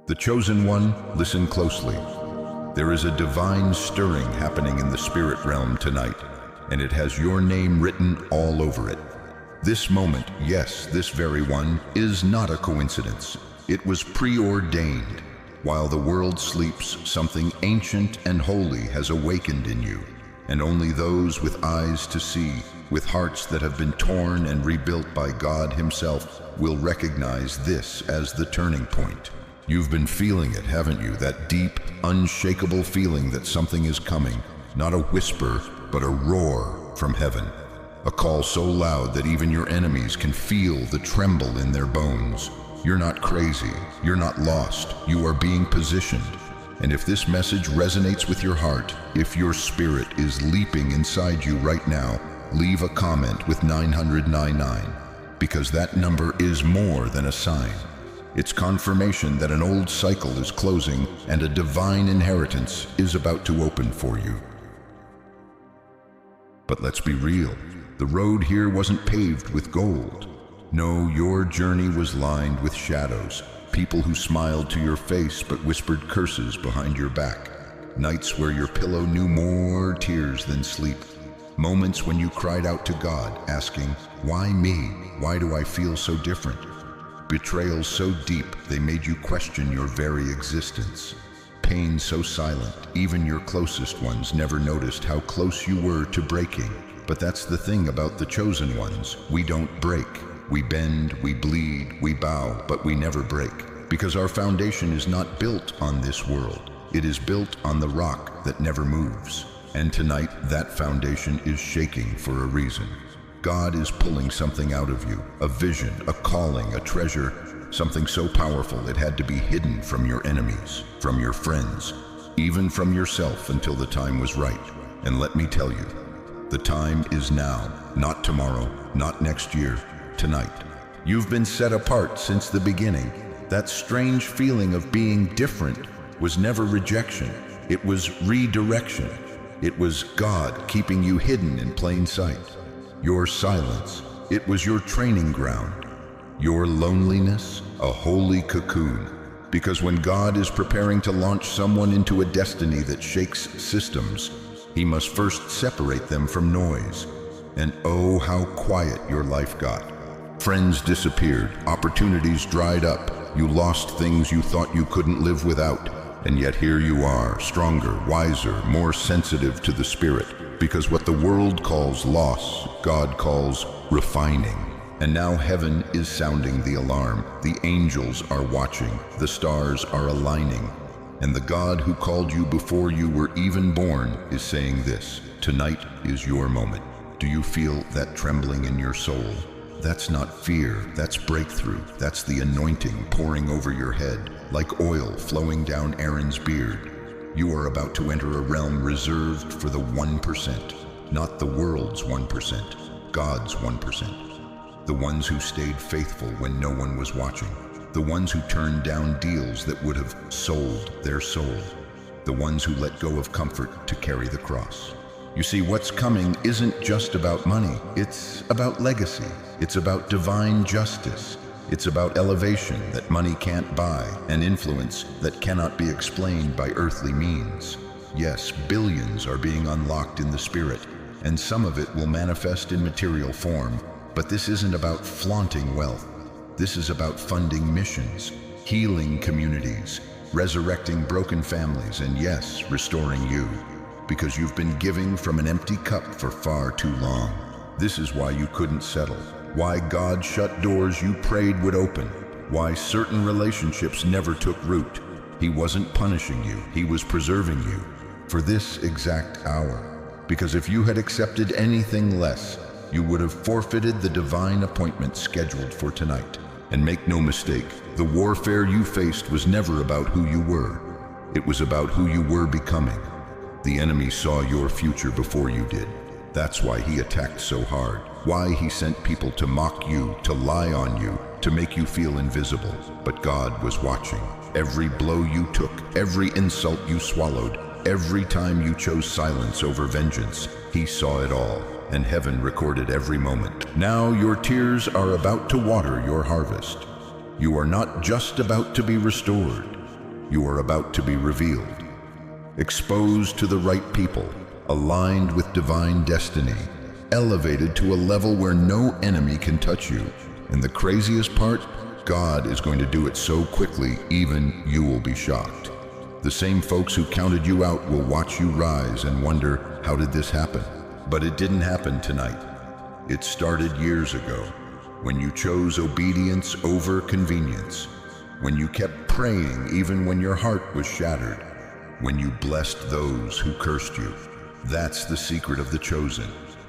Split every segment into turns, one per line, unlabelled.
The chosen one, listen closely. There is a divine stirring happening in the spirit realm tonight, and it has your name written all over it. This moment, yes, this very one, is not a coincidence. It was preordained. While the world sleeps, something ancient and holy has awakened in you, and only those with eyes to see, with hearts that have been torn and rebuilt by God Himself, will recognize this as the turning point. You've been feeling it, haven't you? That deep, unshakable feeling that something is coming, not a whisper, but a roar from heaven. A call so loud that even your enemies can feel the tremble in their bones. You're not crazy, you're not lost, you are being positioned. And if this message resonates with your heart, if your spirit is leaping inside you right now, leave a comment with 999, because that number is more than a sign. It's confirmation that an old cycle is closing and a divine inheritance is about to open for you. But let's be real, the road here wasn't paved with gold. No, your journey was lined with shadows, people who smiled to your face but whispered curses behind your back, nights where your pillow knew more tears than sleep, moments when you cried out to God, asking, "Why me? Why do I feel so different?" Betrayals so deep they made you question your very existence. Pain so silent, even your closest ones never noticed how close you were to breaking. But that's the thing about the chosen ones. We don't break. We bend, we bleed, we bow, but we never break. Because our foundation is not built on this world. It is built on the rock that never moves. And tonight, that foundation is shaking for a reason. God is pulling something out of you, a vision, a calling, a treasure, something so powerful it had to be hidden from your enemies, from your friends, even from yourself until the time was right. And let me tell you, the time is now, not tomorrow, not next year, tonight. You've been set apart since the beginning. That strange feeling of being different was never rejection, it was redirection. It was God keeping you hidden in plain sight. Your silence, it was your training ground. Your loneliness, a holy cocoon. Because when God is preparing to launch someone into a destiny that shakes systems, He must first separate them from noise. And oh, how quiet your life got. Friends disappeared, opportunities dried up, you lost things you thought you couldn't live without. And yet here you are, stronger, wiser, more sensitive to the Spirit. Because what the world calls loss, God calls refining. And now heaven is sounding the alarm. The angels are watching. The stars are aligning. And the God who called you before you were even born is saying this: tonight is your moment. Do you feel that trembling in your soul? That's not fear, that's breakthrough. That's the anointing pouring over your head, like oil flowing down Aaron's beard. You are about to enter a realm reserved for the 1%, not the world's 1%, God's 1%. The ones who stayed faithful when no one was watching. The ones who turned down deals that would have sold their soul. The ones who let go of comfort to carry the cross. You see, what's coming isn't just about money. It's about legacy. It's about divine justice. It's about elevation that money can't buy, and influence that cannot be explained by earthly means. Yes, billions are being unlocked in the spirit, and some of it will manifest in material form. But this isn't about flaunting wealth. This is about funding missions, healing communities, resurrecting broken families, and yes, restoring you. Because you've been giving from an empty cup for far too long. This is why you couldn't settle. Why God shut doors you prayed would open. Why certain relationships never took root. He wasn't punishing you, He was preserving you for this exact hour. Because if you had accepted anything less, you would have forfeited the divine appointment scheduled for tonight. And make no mistake, the warfare you faced was never about who you were. It was about who you were becoming. The enemy saw your future before you did. That's why he attacked so hard. Why he sent people to mock you, to lie on you, to make you feel invisible. But God was watching. Every blow you took, every insult you swallowed, every time you chose silence over vengeance, He saw it all, and heaven recorded every moment. Now your tears are about to water your harvest. You are not just about to be restored. You are about to be revealed. Exposed to the right people, aligned with divine destiny, elevated to a level where no enemy can touch you. And the craziest part, God is going to do it so quickly, even you will be shocked. The same folks who counted you out will watch you rise and wonder, how did this happen? But it didn't happen tonight. It started years ago, when you chose obedience over convenience, when you kept praying even when your heart was shattered, when you blessed those who cursed you. That's the secret of the chosen.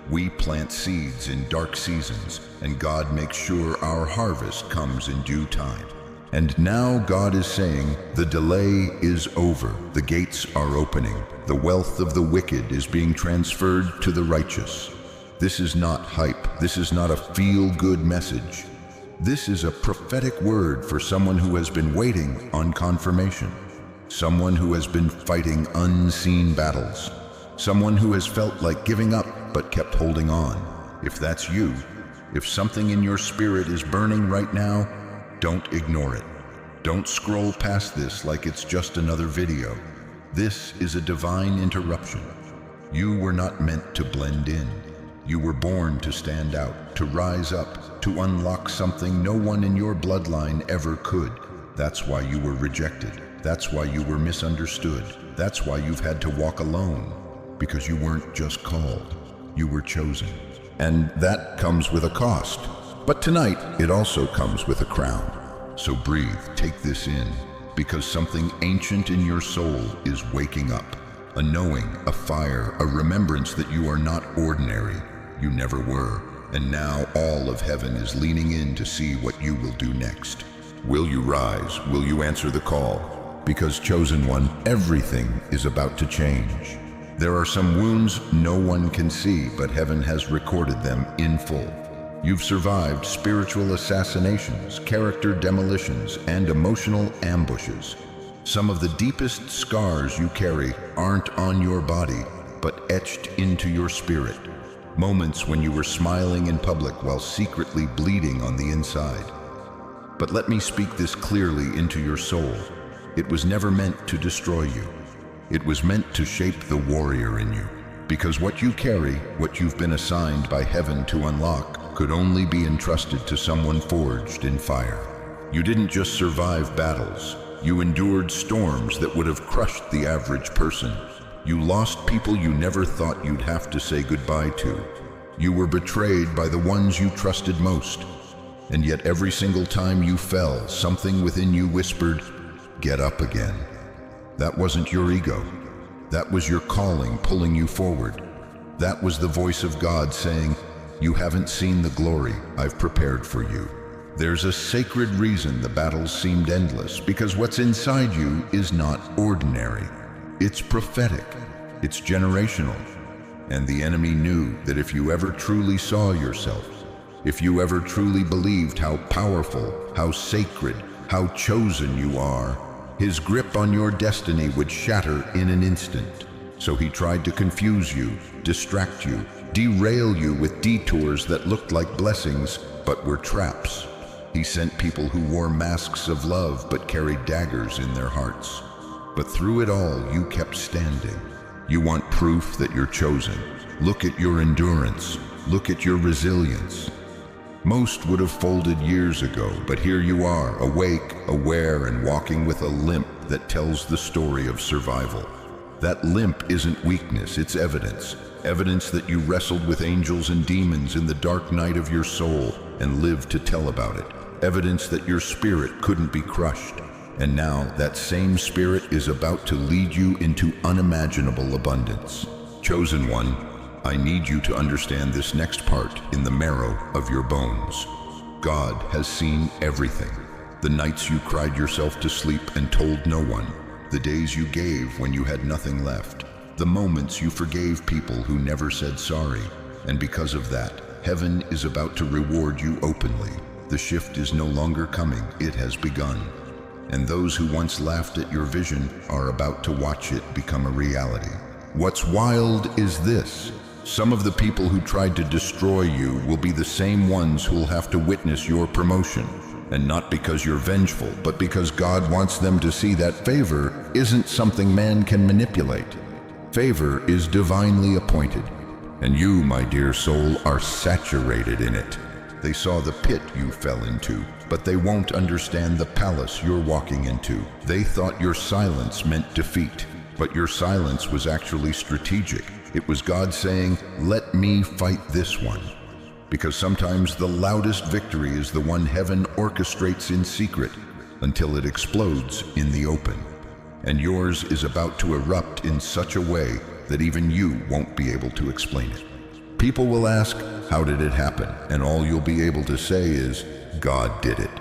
We plant seeds in dark seasons, and God makes sure our harvest comes in due time. And now God is saying, the delay is over. The gates are opening. The wealth of the wicked is being transferred to the righteous. This is not hype. This is not a feel-good message. This is a prophetic word for someone who has been waiting on confirmation. Someone who has been fighting unseen battles. Someone who has felt like giving up but kept holding on. If that's you, if something in your spirit is burning right now, don't ignore it. Don't scroll past this like it's just another video. This is a divine interruption. You were not meant to blend in. You were born to stand out, to rise up, to unlock something no one in your bloodline ever could. That's why you were rejected. That's why you were misunderstood. That's why you've had to walk alone. Because you weren't just called, you were chosen. And that comes with a cost. But tonight, it also comes with a crown. So breathe, take this in, because something ancient in your soul is waking up. A knowing, a fire, a remembrance that you are not ordinary. You never were. And now all of heaven is leaning in to see what you will do next. Will you rise? Will you answer the call? Because, chosen one, everything is about to change. There are some wounds no one can see, but heaven has recorded them in full. You've survived spiritual assassinations, character demolitions, and emotional ambushes. Some of the deepest scars you carry aren't on your body, but etched into your spirit. Moments when you were smiling in public while secretly bleeding on the inside. But let me speak this clearly into your soul. It was never meant to destroy you. It was meant to shape the warrior in you. Because what you carry, what you've been assigned by heaven to unlock, could only be entrusted to someone forged in fire. You didn't just survive battles. You endured storms that would have crushed the average person. You lost people you never thought you'd have to say goodbye to. You were betrayed by the ones you trusted most. And yet every single time you fell, something within you whispered, "Get up again." That wasn't your ego. That was your calling pulling you forward. That was the voice of God saying, "You haven't seen the glory I've prepared for you." There's a sacred reason the battles seemed endless, because what's inside you is not ordinary. It's prophetic. It's generational. And the enemy knew that if you ever truly saw yourself, if you ever truly believed how powerful, how sacred, how chosen you are, his grip on your destiny would shatter in an instant. So he tried to confuse you, distract you, derail you with detours that looked like blessings but were traps. He sent people who wore masks of love but carried daggers in their hearts. But through it all, you kept standing. You want proof that you're chosen? Look at your endurance. Look at your resilience. Most would have folded years ago, but here you are, awake, aware, and walking with a limp that tells the story of survival. That limp isn't weakness, it's evidence. Evidence that you wrestled with angels and demons in the dark night of your soul and lived to tell about it. Evidence that your spirit couldn't be crushed. And now that same spirit is about to lead you into unimaginable abundance. Chosen one, I need you to understand this next part in the marrow of your bones. God has seen everything. The nights you cried yourself to sleep and told no one. The days you gave when you had nothing left. The moments you forgave people who never said sorry. And because of that, heaven is about to reward you openly. The shift is no longer coming, it has begun. And those who once laughed at your vision are about to watch it become a reality. What's wild is this. Some of the people who tried to destroy you will be the same ones who will have to witness your promotion. And not because you're vengeful, but because God wants them to see that favor isn't something man can manipulate. Favor is divinely appointed, and you, my dear soul, are saturated in it. They saw the pit you fell into, but they won't understand the palace you're walking into. They thought your silence meant defeat, but your silence was actually strategic. It was God saying, "Let me fight this one." Because sometimes the loudest victory is the one heaven orchestrates in secret until it explodes in the open. And yours is about to erupt in such a way that even you won't be able to explain it. People will ask, "How did it happen?" And all you'll be able to say is, "God did it."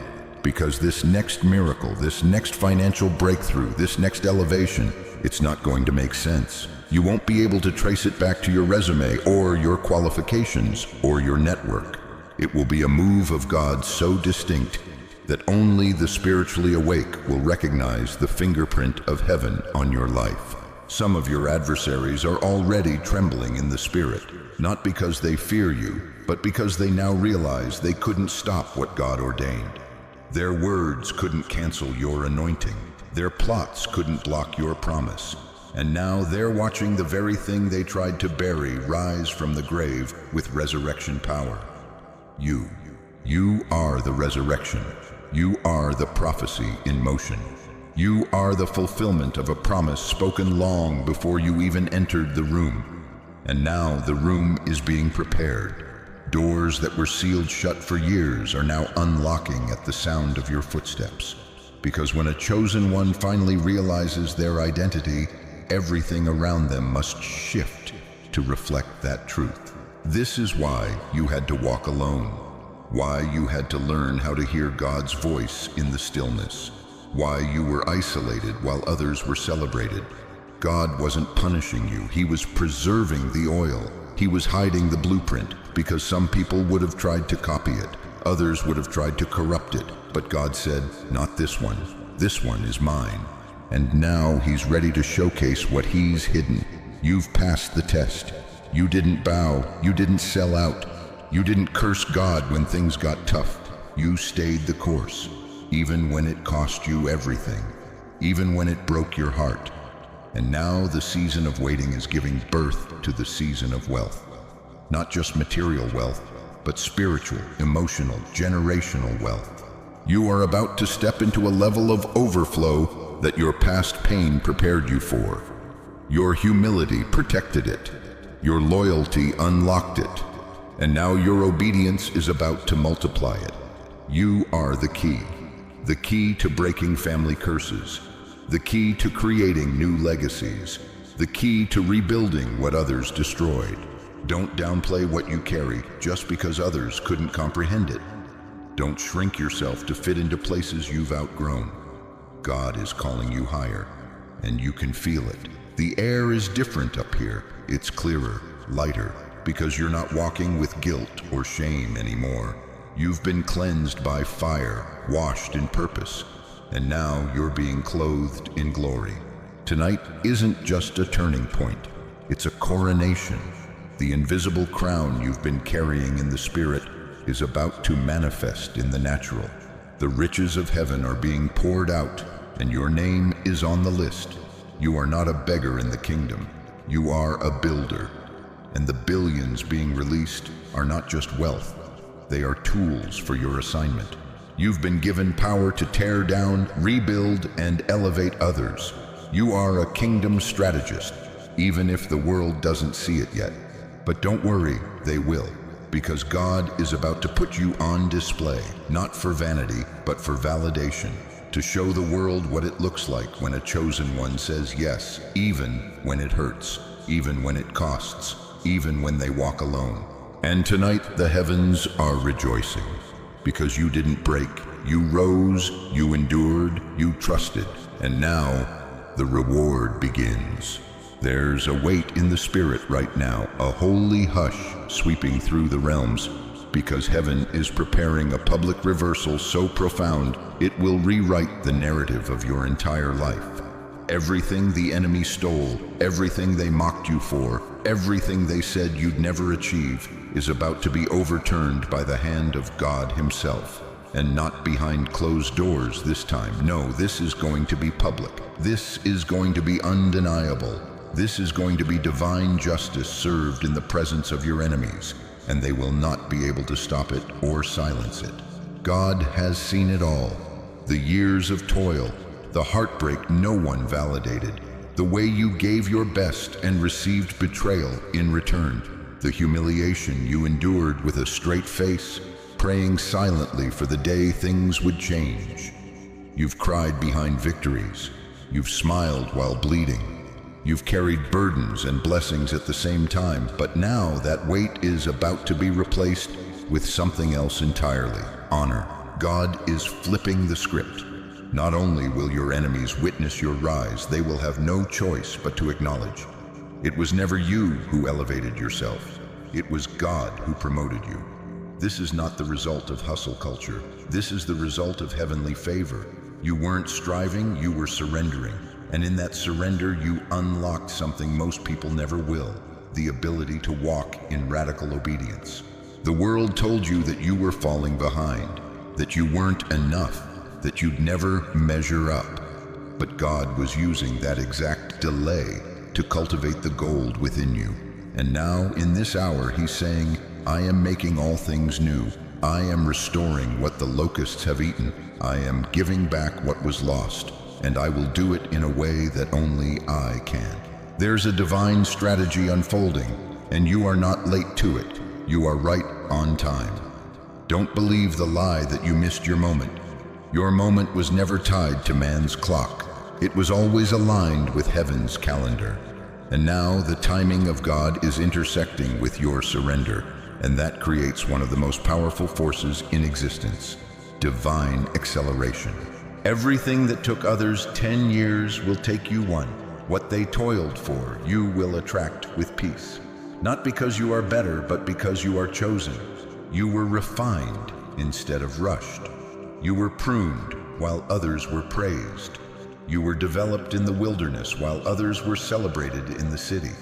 Because this next miracle, this next financial breakthrough, this next elevation, it's not going to make sense. You won't be able to trace it back to your resume or your qualifications or your network. It will be a move of God so distinct that only the spiritually awake will recognize the fingerprint of heaven on your life. Some of your adversaries are already trembling in the spirit, not because they fear you, but because they now realize they couldn't stop what God ordained. Their words couldn't cancel your anointing. Their plots couldn't block your promise. And now they're watching the very thing they tried to bury rise from the grave with resurrection power. You are the resurrection. You are the prophecy in motion. You are the fulfillment of a promise spoken long before you even entered the room. And now the room is being prepared. Doors that were sealed shut for years are now unlocking at the sound of your footsteps. Because when a chosen one finally realizes their identity, everything around them must shift to reflect that truth. This is why you had to walk alone, why you had to learn how to hear God's voice in the stillness, why you were isolated while others were celebrated. God wasn't punishing you, He was preserving the oil. He was hiding the blueprint because some people would have tried to copy it, others would have tried to corrupt it, but God said, "Not this one. This one is mine." And now He's ready to showcase what He's hidden. You've passed the test. You didn't bow. You didn't sell out. You didn't curse God when things got tough. You stayed the course, even when it cost you everything, even when it broke your heart. And now the season of waiting is giving birth to the season of wealth. Not just material wealth, but spiritual, emotional, generational wealth. You are about to step into a level of overflow that your past pain prepared you for. Your humility protected it. Your loyalty unlocked it. And now your obedience is about to multiply it. You are the key to breaking family curses, the key to creating new legacies, the key to rebuilding what others destroyed. Don't downplay what you carry just because others couldn't comprehend it. Don't shrink yourself to fit into places you've outgrown. God is calling you higher, and you can feel it. The air is different up here. It's clearer, lighter, because you're not walking with guilt or shame anymore. You've been cleansed by fire, washed in purpose, and now you're being clothed in glory. Tonight isn't just a turning point. It's a coronation. The invisible crown you've been carrying in the spirit is about to manifest in the natural. The riches of heaven are being poured out, and your name is on the list. You are not a beggar in the kingdom. You are a builder. And the billions being released are not just wealth. They are tools for your assignment. You've been given power to tear down, rebuild, and elevate others. You are a kingdom strategist, even if the world doesn't see it yet. But don't worry, they will. Because God is about to put you on display, not for vanity, but for validation, to show the world what it looks like when a chosen one says yes, even when it hurts, even when it costs, even when they walk alone. And tonight the heavens are rejoicing, because you didn't break, you rose, you endured, you trusted, and now the reward begins. There's a weight in the spirit right now, a holy hush sweeping through the realms, because heaven is preparing a public reversal so profound it will rewrite the narrative of your entire life. Everything the enemy stole, everything they mocked you for, everything they said you'd never achieve is about to be overturned by the hand of God Himself. And not behind closed doors this time. No, this is going to be public. This is going to be undeniable. This is going to be divine justice served in the presence of your enemies, and they will not be able to stop it or silence it. God has seen it all. The years of toil, the heartbreak no one validated, the way you gave your best and received betrayal in return, the humiliation you endured with a straight face, praying silently for the day things would change. You've cried behind victories. You've smiled while bleeding. You've carried burdens and blessings at the same time, but now that weight is about to be replaced with something else entirely: honor. God is flipping the script. Not only will your enemies witness your rise, they will have no choice but to acknowledge. It was never you who elevated yourself. It was God who promoted you. This is not the result of hustle culture. This is the result of heavenly favor. You weren't striving, you were surrendering. And in that surrender, you unlocked something most people never will: the ability to walk in radical obedience. The world told you that you were falling behind, that you weren't enough, that you'd never measure up. But God was using that exact delay to cultivate the gold within you. And now, in this hour, He's saying, I am making all things new. I am restoring what the locusts have eaten. I am giving back what was lost. And I will do it in a way that only I can. There's a divine strategy unfolding, and you are not late to it. You are right on time. Don't believe the lie that you missed your moment. Your moment was never tied to man's clock. It was always aligned with heaven's calendar. And now the timing of God is intersecting with your surrender, and that creates one of the most powerful forces in existence: divine acceleration. Everything that took others 10 years will take you one. What they toiled for, you will attract with peace. Not because you are better, but because you are chosen. You were refined instead of rushed. You were pruned while others were praised. You were developed in the wilderness while others were celebrated in the city.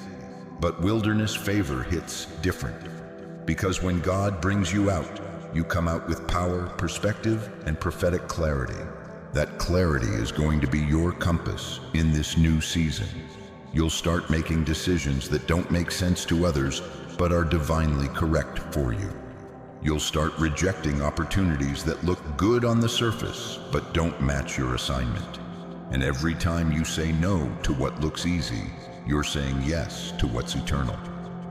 But wilderness favor hits different, because when God brings you out, you come out with power, perspective, and prophetic clarity. That clarity is going to be your compass in this new season. You'll start making decisions that don't make sense to others, but are divinely correct for you. You'll start rejecting opportunities that look good on the surface, but don't match your assignment. And every time you say no to what looks easy, you're saying yes to what's eternal.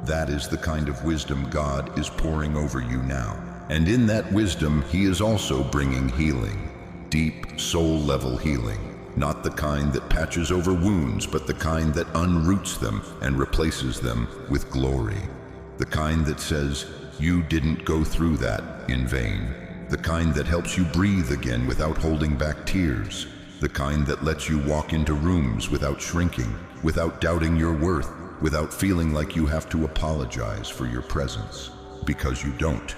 That is the kind of wisdom God is pouring over you now. And in that wisdom, He is also bringing healing. Deep, soul-level healing. Not the kind that patches over wounds, but the kind that unroots them and replaces them with glory. The kind that says, you didn't go through that in vain. The kind that helps you breathe again without holding back tears. The kind that lets you walk into rooms without shrinking, without doubting your worth, without feeling like you have to apologize for your presence. Because you don't.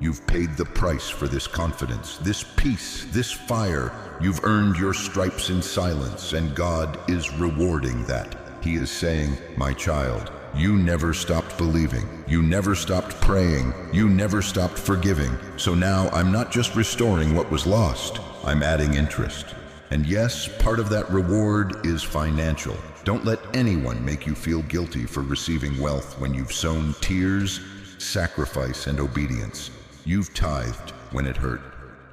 You've paid the price for this confidence, this peace, this fire. You've earned your stripes in silence, and God is rewarding that. He is saying, my child, you never stopped believing. You never stopped praying. You never stopped forgiving. So now I'm not just restoring what was lost. I'm adding interest. And yes, part of that reward is financial. Don't let anyone make you feel guilty for receiving wealth when you've sown tears, sacrifice, and obedience. You've tithed when it hurt.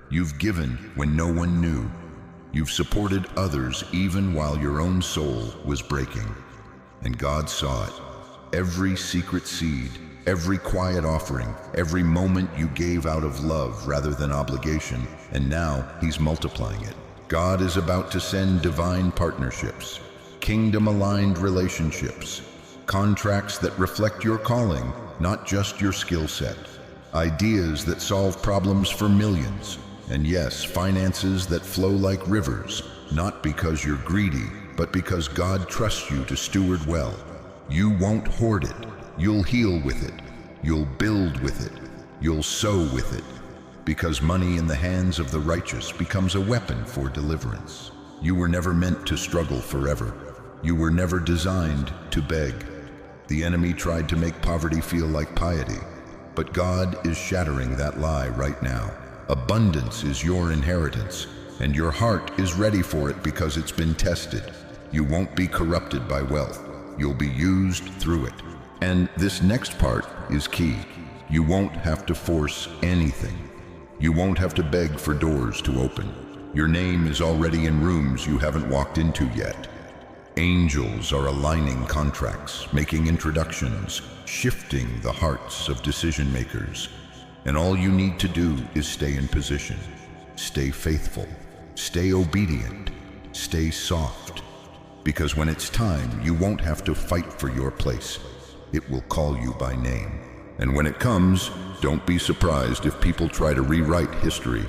You've given when no one knew. You've supported others even while your own soul was breaking. And God saw it. Every secret seed, every quiet offering, every moment you gave out of love rather than obligation, and now He's multiplying it. God is about to send divine partnerships, kingdom-aligned relationships, contracts that reflect your calling, not just your skill set. Ideas that solve problems for millions, and yes, finances that flow like rivers, not because you're greedy, but because God trusts you to steward well. You won't hoard it. You'll heal with it. You'll build with it. You'll sow with it. Because money in the hands of the righteous becomes a weapon for deliverance. You were never meant to struggle forever. You were never designed to beg. The enemy tried to make poverty feel like piety. But God is shattering that lie right now. Abundance is your inheritance, and your heart is ready for it because it's been tested. You won't be corrupted by wealth. You'll be used through it. And this next part is key. You won't have to force anything. You won't have to beg for doors to open. Your name is already in rooms you haven't walked into yet. Angels are aligning contracts, making introductions, shifting the hearts of decision makers. And all you need to do is stay in position. Stay faithful. Stay obedient. Stay soft. Because when it's time, you won't have to fight for your place. It will call you by name. And when it comes, don't be surprised if people try to rewrite history.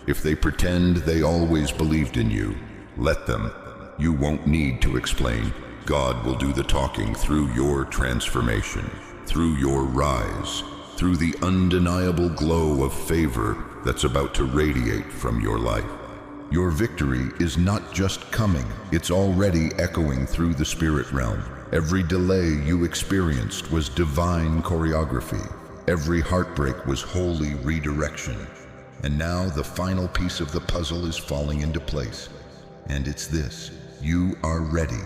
If they pretend they always believed in you, let them. You won't need to explain. God will do the talking through your transformation, through your rise, through the undeniable glow of favor that's about to radiate from your life. Your victory is not just coming, it's already echoing through the spirit realm. Every delay you experienced was divine choreography. Every heartbreak was holy redirection. And now the final piece of the puzzle is falling into place. And it's this: you are ready.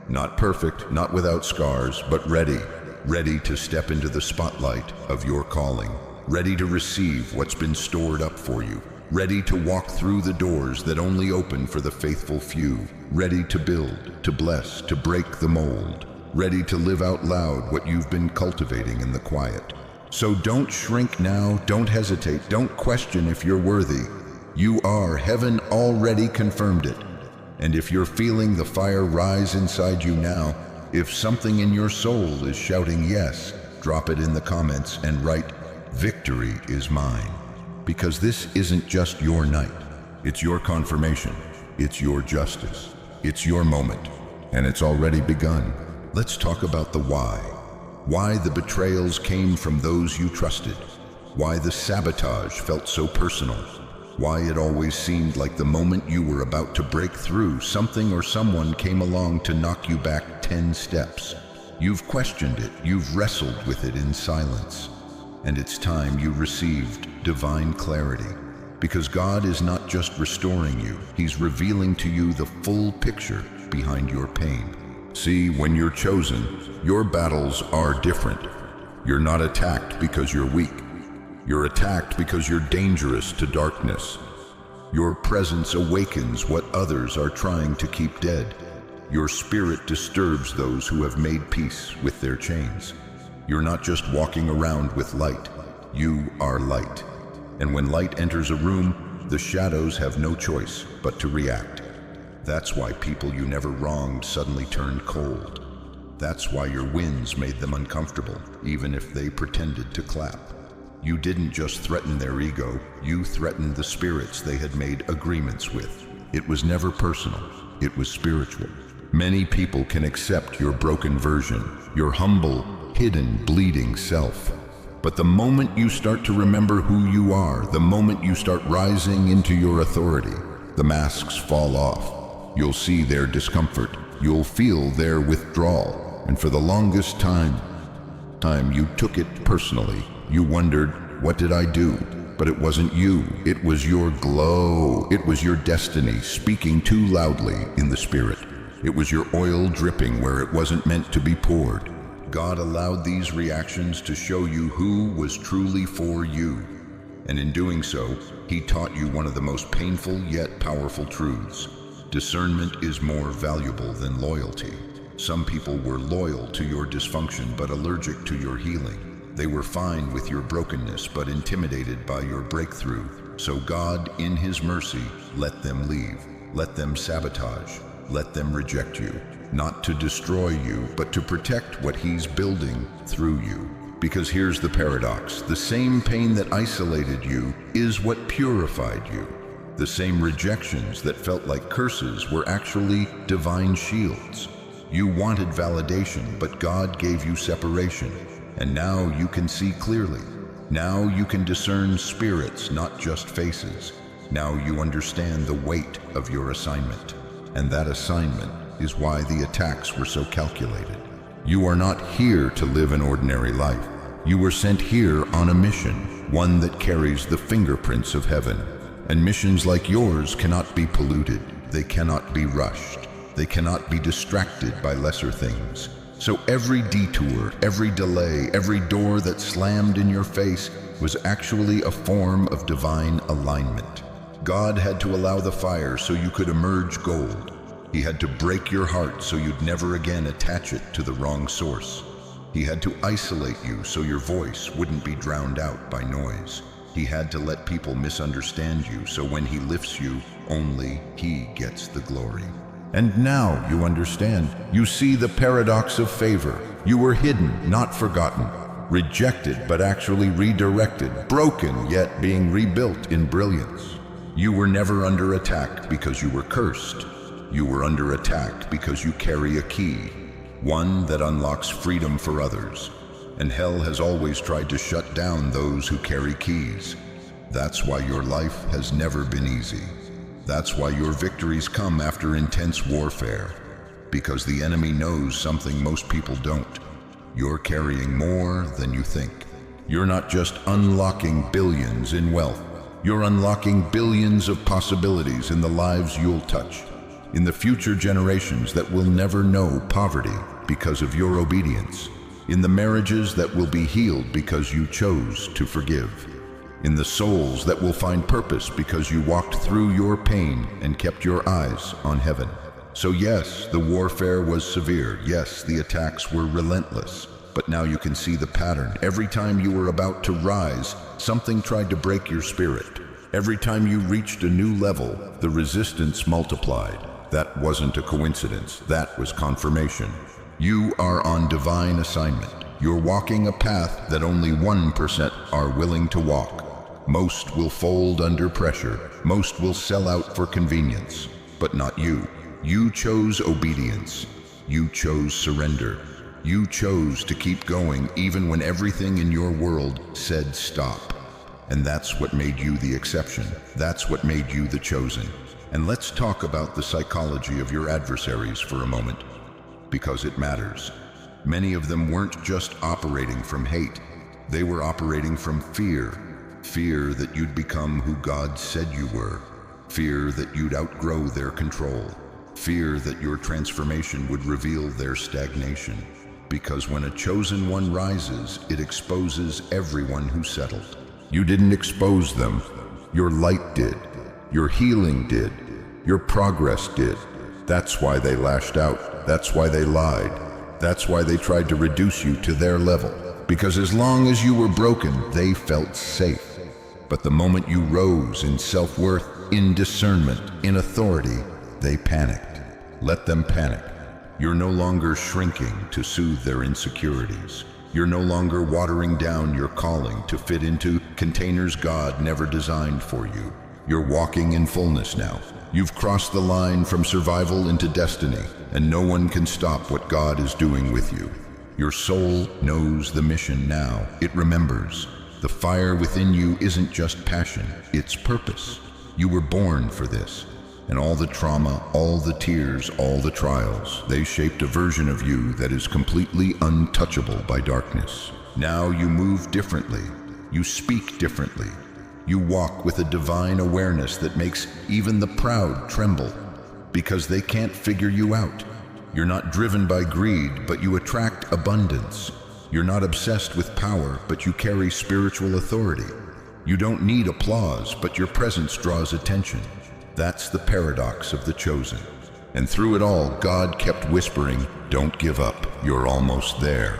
Not perfect, not without scars, but ready. Ready to step into the spotlight of your calling. Ready to receive what's been stored up for you. Ready to walk through the doors that only open for the faithful few. Ready to build, to bless, to break the mold. Ready to live out loud what you've been cultivating in the quiet. So don't shrink now, don't hesitate, don't question if you're worthy. You are. Heaven already confirmed it. And if you're feeling the fire rise inside you now, if something in your soul is shouting yes, drop it in the comments and write, "Victory is mine." Because this isn't just your night. It's your confirmation. It's your justice. It's your moment. And it's already begun. Let's talk about the why. Why the betrayals came from those you trusted. Why the sabotage felt so personal. Why it always seemed like the moment you were about to break through, something or someone came along to knock you back 10 steps. You've questioned it. You've wrestled with it in silence. And it's time you received divine clarity. Because God is not just restoring you, He's revealing to you the full picture behind your pain. See, when you're chosen, your battles are different. You're not attacked because you're weak. You're attacked because you're dangerous to darkness. Your presence awakens what others are trying to keep dead. Your spirit disturbs those who have made peace with their chains. You're not just walking around with light. You are light. And when light enters a room, the shadows have no choice but to react. That's why people you never wronged suddenly turned cold. That's why your wins made them uncomfortable, even if they pretended to clap. You didn't just threaten their ego, you threatened the spirits they had made agreements with. It was never personal, it was spiritual. Many people can accept your broken version, your humble, hidden, bleeding self. But the moment you start to remember who you are, the moment you start rising into your authority, the masks fall off. You'll see their discomfort. You'll feel their withdrawal. And for the longest time, you took it personally. You wondered, what did I do? But it wasn't you. It was your glow. It was your destiny speaking too loudly in the spirit. It was your oil dripping where it wasn't meant to be poured. God allowed these reactions to show you who was truly for you. And in doing so, He taught you one of the most painful yet powerful truths. Discernment is more valuable than loyalty. Some people were loyal to your dysfunction but allergic to your healing. They were fine with your brokenness but intimidated by your breakthrough. So God, in His mercy, let them leave. Let them sabotage. Let them reject you. Not to destroy you, but to protect what He's building through you. Because here's the paradox. The same pain that isolated you is what purified you. The same rejections that felt like curses were actually divine shields. You wanted validation, but God gave you separation. And now you can see clearly. Now you can discern spirits, not just faces. Now you understand the weight of your assignment. And that assignment is why the attacks were so calculated. You are not here to live an ordinary life. You were sent here on a mission, one that carries the fingerprints of heaven. And missions like yours cannot be polluted. They cannot be rushed. They cannot be distracted by lesser things. So every detour, every delay, every door that slammed in your face was actually a form of divine alignment. God had to allow the fire so you could emerge gold. He had to break your heart so you'd never again attach it to the wrong source. He had to isolate you so your voice wouldn't be drowned out by noise. He had to let people misunderstand you so when he lifts you, only he gets the glory. And now you understand. You see the paradox of favor. You were hidden, not forgotten, rejected but actually redirected, broken yet being rebuilt in brilliance. You were never under attack because you were cursed. You were under attack because you carry a key, one that unlocks freedom for others. And hell has always tried to shut down those who carry keys. That's why your life has never been easy. That's why your victories come after intense warfare. Because the enemy knows something most people don't. You're carrying more than you think. You're not just unlocking billions in wealth. You're unlocking billions of possibilities in the lives you'll touch. In the future generations that will never know poverty because of your obedience. In the marriages that will be healed because you chose to forgive. In the souls that will find purpose because you walked through your pain and kept your eyes on heaven. So yes, the warfare was severe. Yes, the attacks were relentless. But now you can see the pattern. Every time you were about to rise, something tried to break your spirit. Every time you reached a new level, the resistance multiplied. That wasn't a coincidence. That was confirmation. You are on divine assignment. You're walking a path that only 1% are willing to walk. Most will fold under pressure. Most will sell out for convenience. But not you. You chose obedience. You chose surrender. You chose to keep going even when everything in your world said stop. And that's what made you the exception. That's what made you the chosen. And let's talk about the psychology of your adversaries for a moment, because it matters. Many of them weren't just operating from hate. They were operating from fear. Fear that you'd become who God said you were. Fear that you'd outgrow their control. Fear that your transformation would reveal their stagnation. Because when a chosen one rises, it exposes everyone who settled. You didn't expose them. Your light did. Your healing did. Your progress did. That's why they lashed out. That's why they lied. That's why they tried to reduce you to their level. Because as long as you were broken, they felt safe. But the moment you rose in self-worth, in discernment, in authority, they panicked. Let them panic. You're no longer shrinking to soothe their insecurities. You're no longer watering down your calling to fit into containers God never designed for you. You're walking in fullness now. You've crossed the line from survival into destiny, and no one can stop what God is doing with you. Your soul knows the mission now. It remembers. The fire within you isn't just passion, it's purpose. You were born for this. And all the trauma, all the tears, all the trials, they shaped a version of you that is completely untouchable by darkness. Now you move differently. You speak differently. You walk with a divine awareness that makes even the proud tremble, because they can't figure you out. You're not driven by greed, but you attract abundance. You're not obsessed with power, but you carry spiritual authority. You don't need applause, but your presence draws attention. That's the paradox of the chosen. And through it all, God kept whispering, "Don't give up, you're almost there."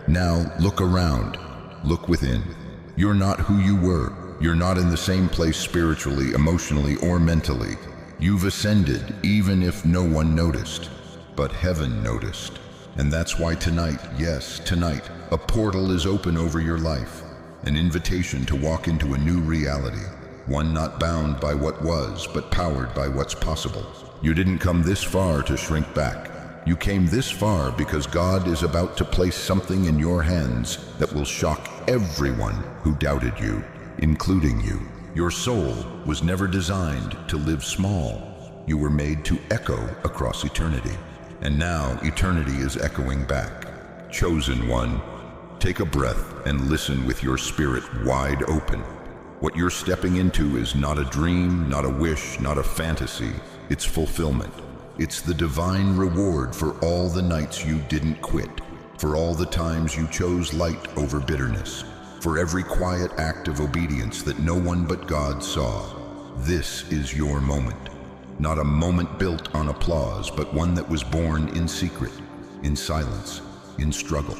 Now look around, look within. You're not who you were. You're not in the same place spiritually, emotionally, or mentally. You've ascended, even if no one noticed. But heaven noticed. And that's why tonight, yes, tonight, a portal is open over your life. An invitation to walk into a new reality. One not bound by what was, but powered by what's possible. You didn't come this far to shrink back. You came this far because God is about to place something in your hands that will shock everyone who doubted you, including you. Your soul was never designed to live small. You were made to echo across eternity. And now eternity is echoing back. Chosen one, Take a breath and listen with your spirit wide open. What you're stepping into is not a dream, not a wish, not a fantasy. It's fulfillment. It's the divine reward for all the nights you didn't quit, for all the times you chose light over bitterness, for every quiet act of obedience that no one but God saw. This is your moment. Not a moment built on applause, but one that was born in secret, in silence, in struggle.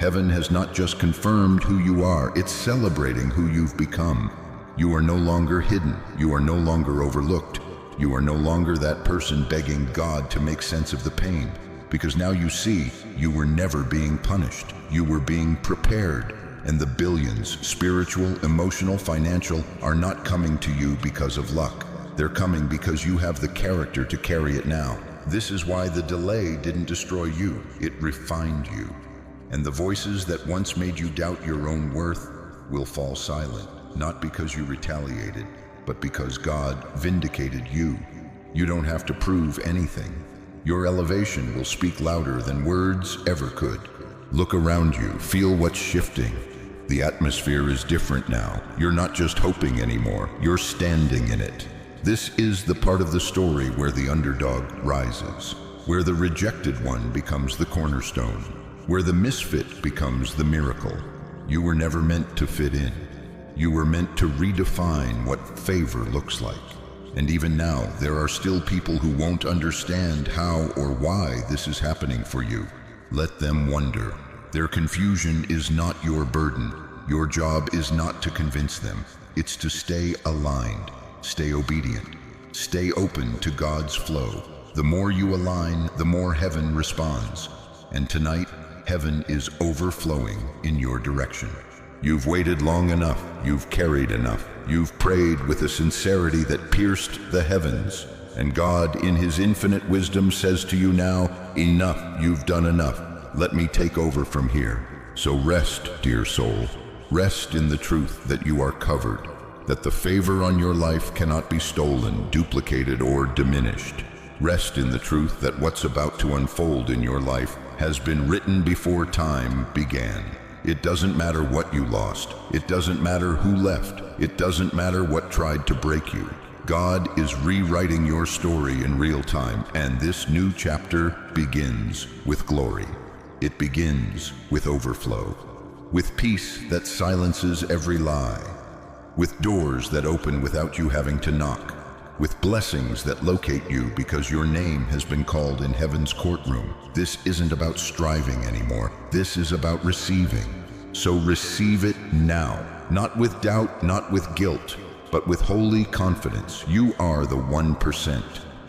Heaven has not just confirmed who you are, it's celebrating who you've become. You are no longer hidden. You are no longer overlooked. You are no longer that person begging God to make sense of the pain, because now you see you were never being punished. You were being prepared, and the billions, spiritual, emotional, financial, are not coming to you because of luck. They're coming because you have the character to carry it now. This is why the delay didn't destroy you. It refined you. And the voices that once made you doubt your own worth will fall silent, not because you retaliated, but because God vindicated you. You don't have to prove anything. Your elevation will speak louder than words ever could. Look around you, feel what's shifting. The atmosphere is different now. You're not just hoping anymore, you're standing in it. This is the part of the story where the underdog rises, where the rejected one becomes the cornerstone, where the misfit becomes the miracle. You were never meant to fit in. You were meant to redefine what favor looks like. And even now, there are still people who won't understand how or why this is happening for you. Let them wonder. Their confusion is not your burden. Your job is not to convince them. It's to stay aligned, stay obedient, stay open to God's flow. The more you align, the more heaven responds. And tonight, heaven is overflowing in your direction. You've waited long enough, you've carried enough, you've prayed with a sincerity that pierced the heavens. And God, in His infinite wisdom, says to you now, enough, you've done enough. Let me take over from here. So rest, dear soul. Rest in the truth that you are covered, that the favor on your life cannot be stolen, duplicated, or diminished. Rest in the truth that what's about to unfold in your life has been written before time began. It doesn't matter what you lost. It doesn't matter who left. It doesn't matter what tried to break you. God is rewriting your story in real time, and this new chapter begins with glory. It begins with overflow, with peace that silences every lie, with doors that open without you having to knock, with blessings that locate you because your name has been called in heaven's courtroom. This isn't about striving anymore. This is about receiving. So receive it now, not with doubt, not with guilt, but with holy confidence. You are the 1%,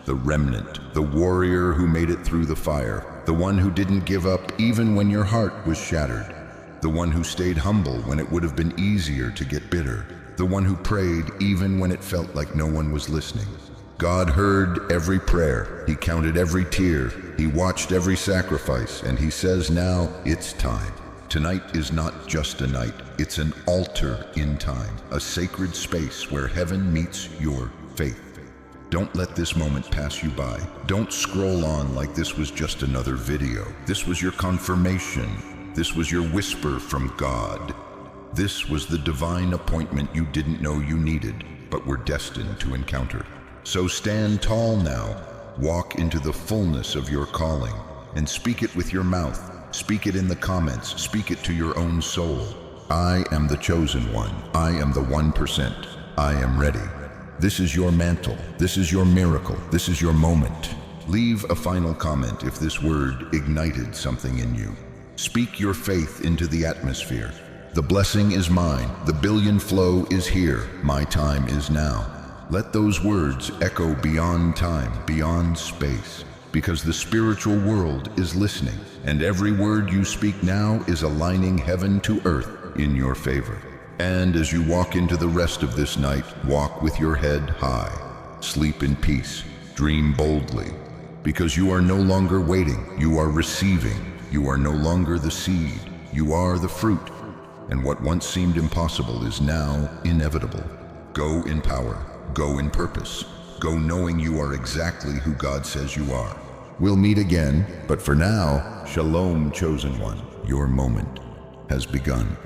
the remnant, the warrior who made it through the fire, the one who didn't give up even when your heart was shattered, the one who stayed humble when it would have been easier to get bitter, the one who prayed even when it felt like no one was listening. God heard every prayer. He counted every tear. He watched every sacrifice, and He says now, it's time. Tonight is not just a night, it's an altar in time, a sacred space where heaven meets your faith. Don't let this moment pass you by. Don't scroll on like this was just another video. This was your confirmation. This was your whisper from God. This was the divine appointment you didn't know you needed, but were destined to encounter. So stand tall now, walk into the fullness of your calling, and speak it with your mouth. Speak it in the comments, speak it to your own soul. I am the chosen one. I am the 1%. I am ready. This is your mantle. This is your miracle. This is your moment. Leave a final comment if this word ignited something in you. Speak your faith into the atmosphere. The blessing is mine. The billion flow is here. My time is now. Let those words echo beyond time, beyond space, because the spiritual world is listening, and every word you speak now is aligning heaven to earth in your favor. And as you walk into the rest of this night, walk with your head high. Sleep in peace. Dream boldly, because you are no longer waiting. You are receiving. You are no longer the seed. You are the fruit. And what once seemed impossible is now inevitable. Go in power. Go in purpose. Go knowing you are exactly who God says you are. We'll meet again, but for now, Shalom, chosen one. Your moment has begun.